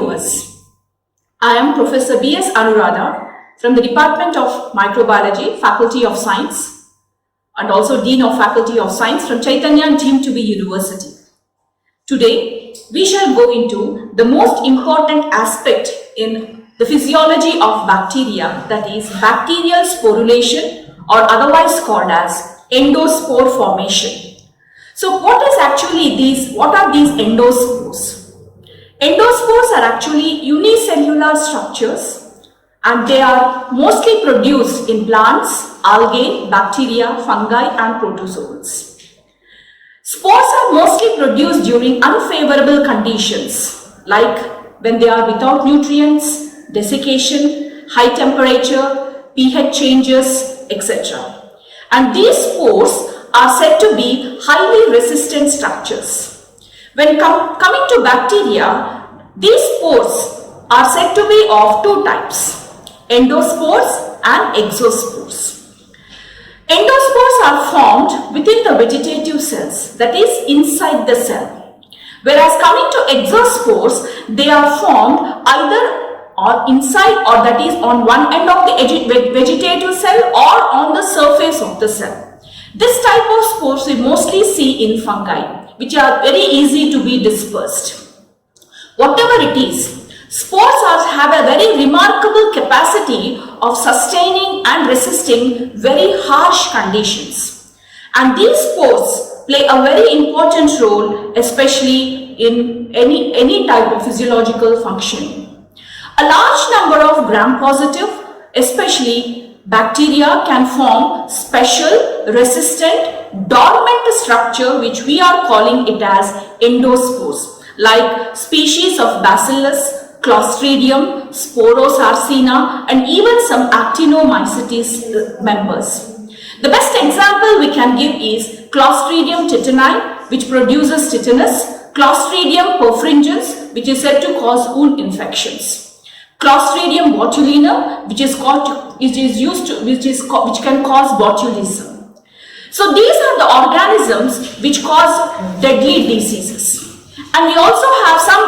viewers. I am Professor B.S. Anuradha from the Department of Microbiology, Faculty of Science, and also Dean of Faculty of Science from Chaitanya deemed to be University. Today, we shall go into the most important aspect in the physiology of bacteria, that is bacterial sporulation, or otherwise called as endospore formation. So what are these endospores? Endospores are actually unicellular structures and they are mostly produced in plants, algae, bacteria, fungi and protozoans. Spores are mostly produced during unfavorable conditions like when they are without nutrients, desiccation, high temperature, pH changes, etc. And these spores are said to be highly resistant structures. When coming to bacteria, these spores are said to be of two types, endospores and exospores. Endospores are formed within the vegetative cells, that is inside the cell. Whereas coming to exospores, they are formed either or inside, or that is on one end of the vegetative cell or on the surface of the cell. This type of spores we mostly see in fungi, which are very easy to be dispersed. Whatever it is, spores have a very remarkable capacity of sustaining and resisting very harsh conditions. And these spores play a very important role, especially in any type of physiological functioning. A large number of gram-positive, especially bacteria, can form special, resistant, dormant structure which we are calling it as endospores, like species of Bacillus, Clostridium, Sporosarcina and even some Actinomycetes members. The best example we can give is Clostridium tetani, which produces tetanus, Clostridium perfringens, which is said to cause wound infections, Clostridium botulinum, which can cause botulism. So these are the organisms which cause deadly diseases. And we also have some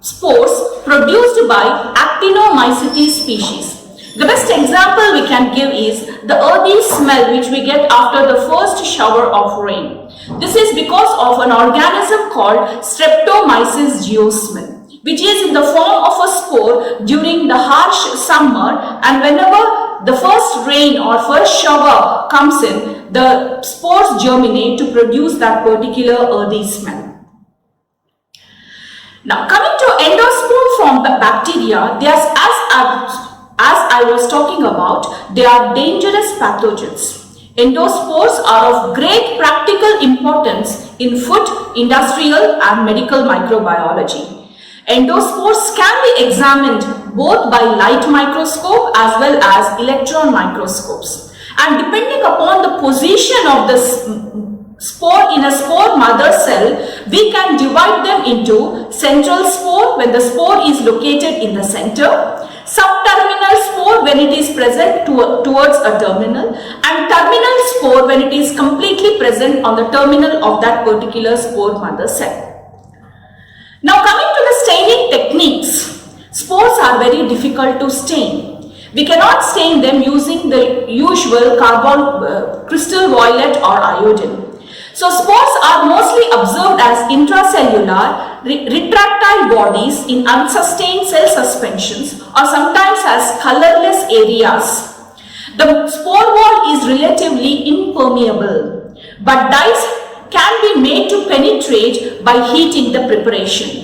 spores produced by Actinomycetes species. The best example we can give is the earthy smell which we get after the first shower of rain. This is because of an organism called Streptomyces geosmin, which is in the form of a spore during the harsh summer, and whenever the first rain or first shower comes in, the spores germinate to produce that particular earthy smell. Now coming to endospore from bacteria, as I was talking about, they are dangerous pathogens. Endospores are of great practical importance in food, industrial and medical microbiology. Endospores can be examined both by light microscope as well as electron microscopes. And depending upon the position of the spore in a spore mother cell, we can divide them into central spore when the spore is located in the center, subterminal spore when it is present towards a terminal, and terminal spore when it is completely present on the terminal of that particular spore mother cell. Now coming to the staining techniques, spores are very difficult to stain. We cannot stain them using the usual carbon, crystal violet or iodine. So spores are mostly observed as intracellular, retractile bodies in unsustained cell suspensions or sometimes as colorless areas. The spore wall is relatively impermeable, but dyes can be made to penetrate by heating the preparation.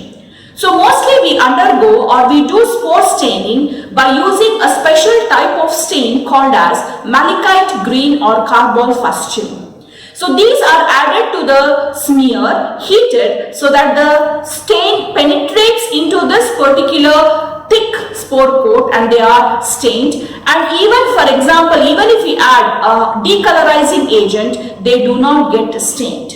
So mostly we undergo or we do spore staining by using a special type of stain called as malachite green or carbol-fuscin. So these are added to the smear, heated, so that the stain penetrates into this particular thick spore coat and they are stained. And even, for example, even if we add a decolorizing agent, they do not get stained.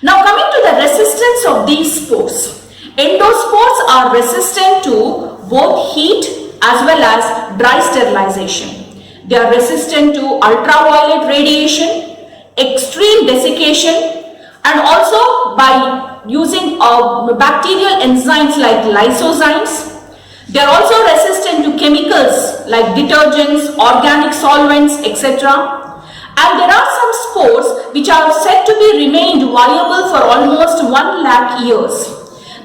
Now coming to the resistance of these spores. Endospores are resistant to both heat as well as dry sterilization. They are resistant to ultraviolet radiation, extreme desiccation, and also by using bacterial enzymes like lysozymes. They are also resistant to chemicals like detergents, organic solvents, etc. And there are some spores which are said to be remained viable for almost 1 lakh years.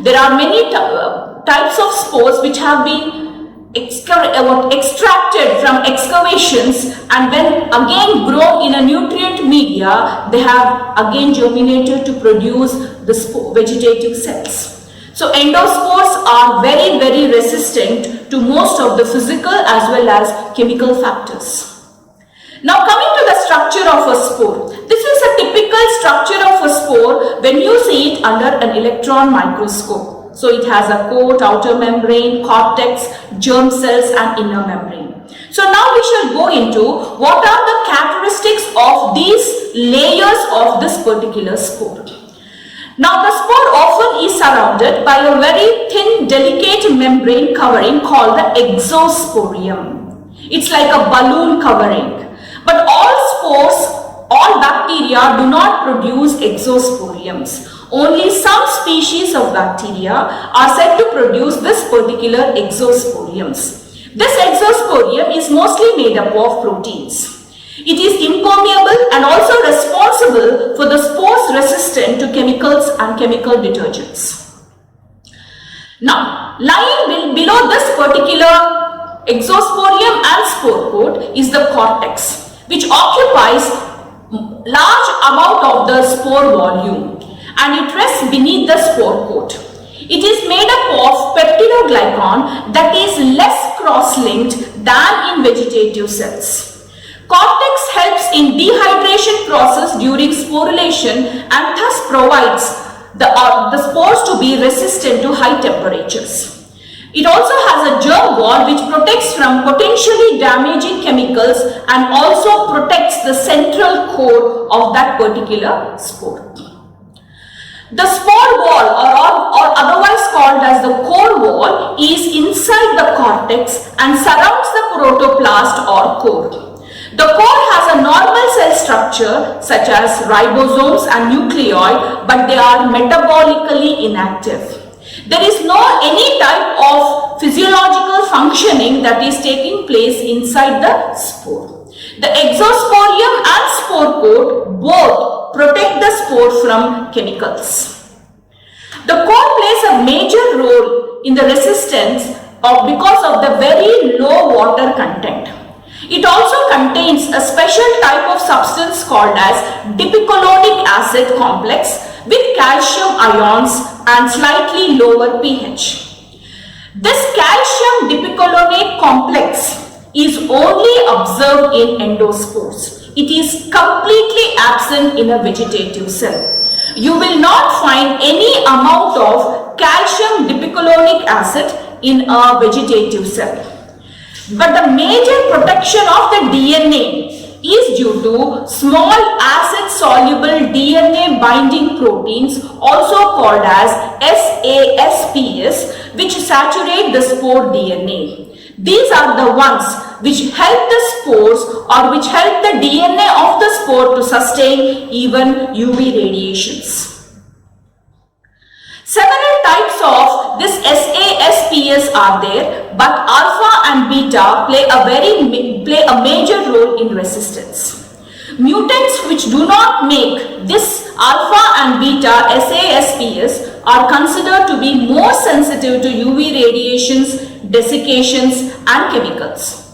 There are many types of spores which have been extracted from excavations, and when again grown in a nutrient media, they have again germinated to produce the vegetative cells. So endospores are very, very resistant to most of the physical as well as chemical factors. Now coming to the structure of a spore. This is a typical structure of a spore when you see it under an electron microscope. So it has a coat, outer membrane, cortex, germ cells and inner membrane. So now we shall go into what are the characteristics of these layers of this particular spore. Now the spore often is surrounded by a very thin delicate membrane covering called the exosporium. It's like a balloon covering. But all spores, all bacteria do not produce exosporiums. Only some species of bacteria are said to produce this particular exosporiums. This exosporium is mostly made up of proteins. It is impermeable and also responsible for the spores resistant to chemicals and chemical detergents. Now, lying below this particular exosporium and spore coat is the cortex, which occupies large amount of the spore volume, and it rests beneath the spore coat. It is made up of peptidoglycan that is less cross-linked than in vegetative cells. Cortex helps in dehydration process during sporulation and thus provides the spores to be resistant to high temperatures. It also has a germ wall which protects from potentially damaging chemicals and also protects the central core of that particular spore. The spore wall or otherwise called as the core wall is inside the cortex and surrounds the protoplast or core. The core has a normal cell structure such as ribosomes and nucleoli, but they are metabolically inactive. There is no any type of physiological functioning that is taking place inside the spore. The exosporium and spore coat both protect the spore from chemicals. The core plays a major role in the resistance because of the very low water content. It also contains a special type of substance called as dipicolonic acid complex with calcium ions and slightly lower pH. This calcium dipicolonate complex is only observed in endospores. It is completely absent in a vegetative cell. You will not find any amount of calcium dipicolonic acid in a vegetative cell. But the major protection of the DNA is due to small acid-soluble DNA binding proteins, also called as SASPs, which saturate the spore DNA. These are the ones which help the spores or which help the DNA of the spore to sustain even UV radiations. Several types of this SASPs are there, but alpha and beta play a major role in resistance. Mutants which do not make this alpha and beta SASPs are considered to be more sensitive to UV radiations, desiccations and chemicals.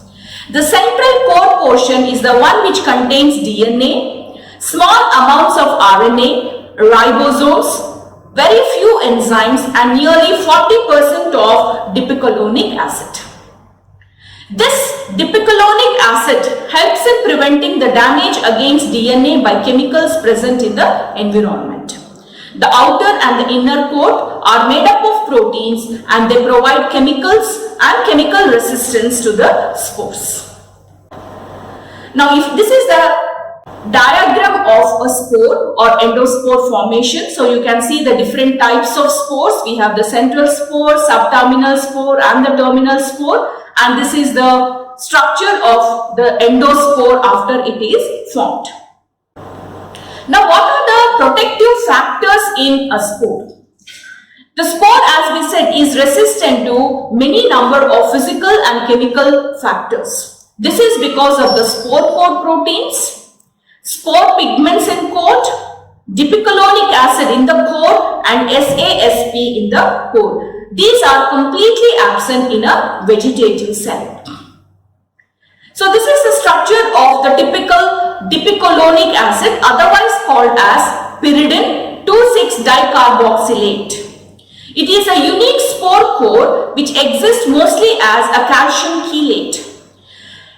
The central core portion is the one which contains DNA, small amounts of RNA, ribosomes, very few enzymes and nearly 40% of dipicolonic acid. This dipicolonic acid helps in preventing the damage against DNA by chemicals present in the environment. The outer and the inner coat are made up of proteins and they provide chemicals and chemical resistance to the spores. Now, if this is the diagram of a spore or endospore formation, so you can see the different types of spores. We have the central spore, subterminal spore and the terminal spore, and this is the structure of the endospore after it is formed. Now, what are the protective factors in a spore? The spore, as we said, is resistant to many number of physical and chemical factors. This is because of the spore coat proteins, spore pigments in coat, dipicolonic acid in the core, and SASP in the core. These are completely absent in a vegetative cell. So this is the structure of the typical dipicolonic acid, otherwise called as pyridine 2,6-dicarboxylate. It is a unique spore core which exists mostly as a calcium chelate.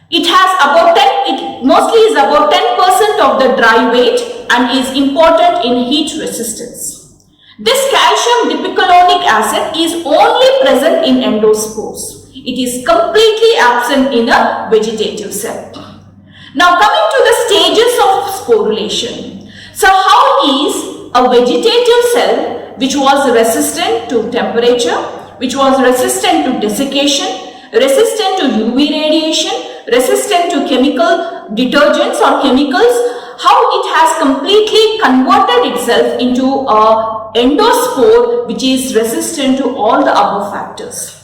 It mostly is about 10% of the dry weight and is important in heat resistance. This calcium dipicolonic acid is only present in endospores. It is completely absent in a vegetative cell. Now coming to the stages of sporulation. So how is a vegetative cell which was resistant to temperature, which was resistant to desiccation, resistant to UV radiation, resistant to chemical detergents or chemicals, how it has completely converted itself into a endospore which is resistant to all the above factors.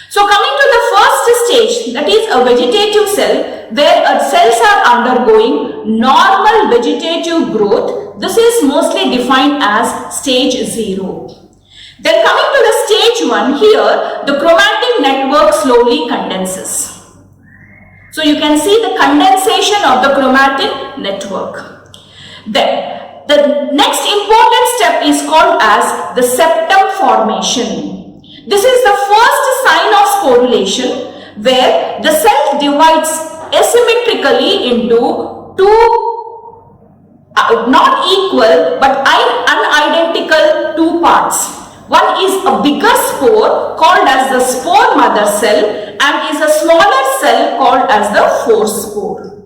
So coming to the first stage, that is a vegetative cell, where cells are undergoing normal vegetative growth. This is mostly defined as stage 0. Then coming to the stage 1, here the chromatin network slowly condenses. So you can see the condensation of the chromatin network. Then the next important step is called as the septum formation. This is the first sign of sporulation, where the cell divides asymmetrically into two not equal but unidentical two parts. One is a bigger spore called as the spore mother cell and is a smaller cell called as the forespore.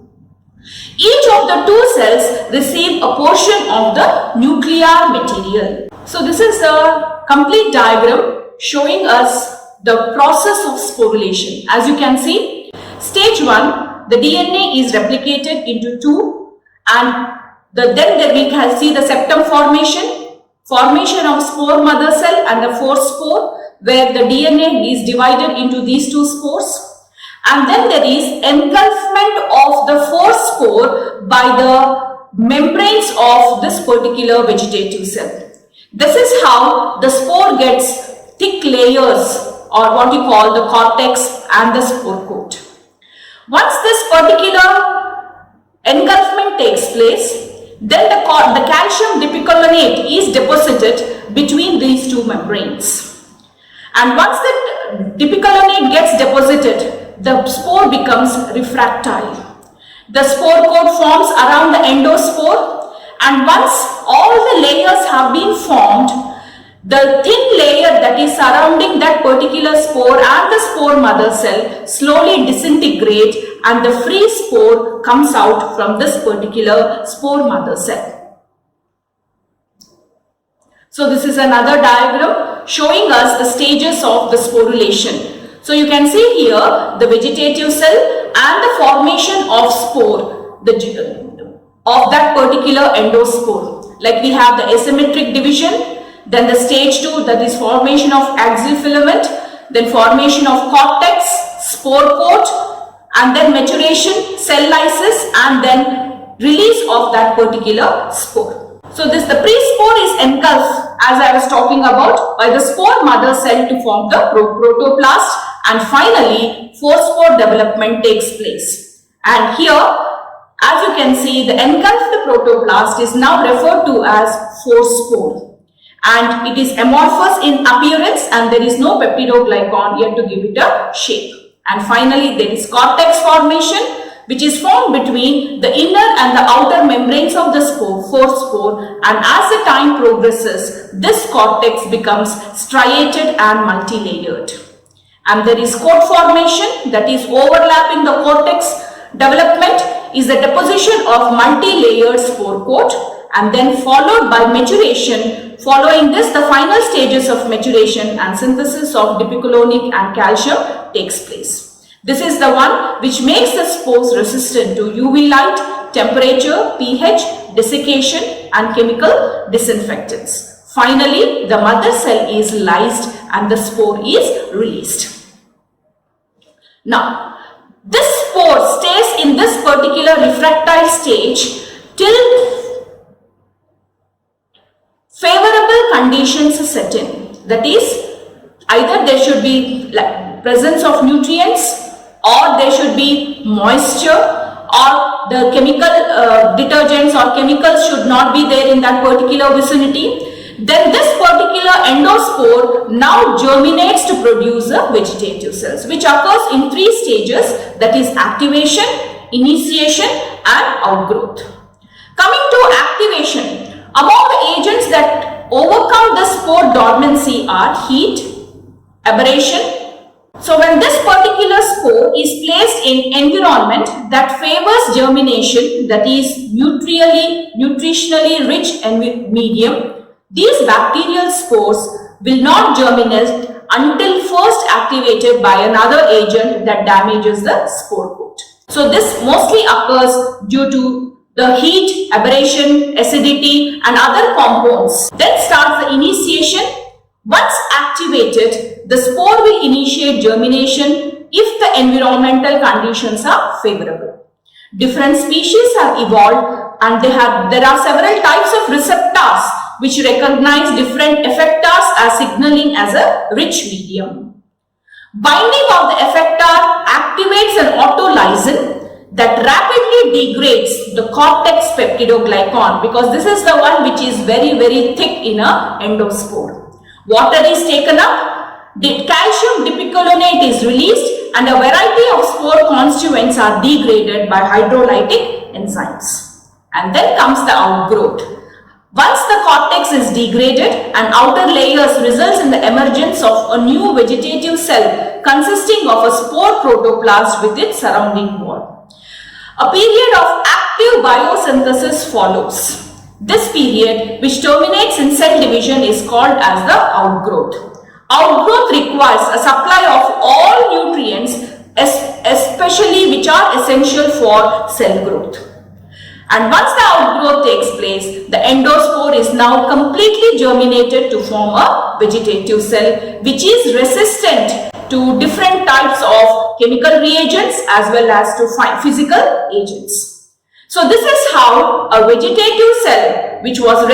Each of the two cells receive a portion of the nuclear material. So this is a complete diagram showing us the process of sporulation. As you can see, stage 1, the DNA is replicated into 2, and then we can see the septum formation of spore mother cell and the forespore, where the DNA is divided into these two spores, and then there is engulfment of the forespore by the membranes of this particular vegetative cell. This is how the spore gets thick layers, or what you call the cortex and the spore coat. Once this particular engulfment takes place, then the calcium dipicolonate is deposited between these two membranes. And once the dipicolonate gets deposited, the spore becomes refractile. The spore coat forms around the endospore, and once all the layers have been formed, the thin layer that is surrounding that particular spore and the spore mother cell slowly disintegrate, and the free spore comes out from this particular spore mother cell. So this is another diagram showing us the stages of the sporulation. So you can see here the vegetative cell and the formation of spore of that particular endospore. Like we have the asymmetric division, then the stage 2, that is formation of axial filament, then formation of cortex, spore coat, and then maturation, cell lysis, and then release of that particular spore. So the pre-spore is engulfed, as I was talking about, by the spore mother cell to form the protoplast, and finally forespore development takes place. And here, as you can see, the engulfed protoplast is now referred to as forespore. And it is amorphous in appearance, and there is no peptidoglycan yet to give it a shape. And finally, there is cortex formation, which is formed between the inner and the outer membranes of the forespore, and as the time progresses, this cortex becomes striated and multi-layered. And there is coat formation, that is overlapping the cortex development is the deposition of multi-layered spore coat, and then followed by maturation. Following this, the final stages of maturation and synthesis of dipicolonic and calcium takes place. This is the one which makes the spores resistant to UV light, temperature, pH, desiccation, and chemical disinfectants. Finally, the mother cell is lysed and the spore is released. Now, this spore stays in this particular refractile stage till favorable conditions set in. That is, either there should be presence of nutrients, or there should be moisture, or the chemical detergents or chemicals should not be there in that particular vicinity. Then this particular endospore now germinates to produce a vegetative cells, which occurs in 3 stages, that is activation, initiation and outgrowth. Coming to activation, among the agents that overcome the spore dormancy are heat, aberration. So when this particular spore is placed in environment that favors germination, that is nutritionally rich medium, these bacterial spores will not germinate until first activated by another agent that damages the spore coat. So this mostly occurs due to the heat, aberration, acidity and other compounds. Then starts the initiation. Once activated, the spore will initiate germination if the environmental conditions are favorable. Different species have evolved and there are several types of receptors which recognize different effectors as signaling as a rich medium. Binding of the effector activates an autolysin that rapidly degrades the cortex peptidoglycan, because this is the one which is very thick in a endospore. Water is taken up, the calcium dipicolinate is released and a variety of spore constituents are degraded by hydrolytic enzymes. And then comes the outgrowth. Once the cortex is degraded and outer layers results in the emergence of a new vegetative cell consisting of a spore protoplast with its surrounding wall. A period of active biosynthesis follows. This period, which terminates in cell division, is called as the outgrowth. Outgrowth requires a supply of all nutrients, especially which are essential for cell growth. And once the outgrowth takes place, the endospore is now completely germinated to form a vegetative cell, which is resistant to different types of chemical reagents as well as to physical agents. So this is how a vegetative cell, which was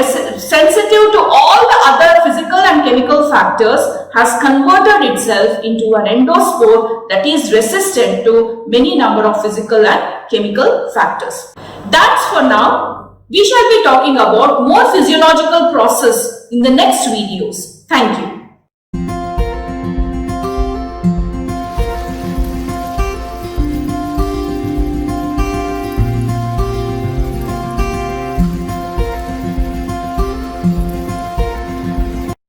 sensitive to all the other physical and chemical factors, has converted itself into an endospore that is resistant to many number of physical and chemical factors. That's for now. We shall be talking about more physiological process in the next videos. Thank you.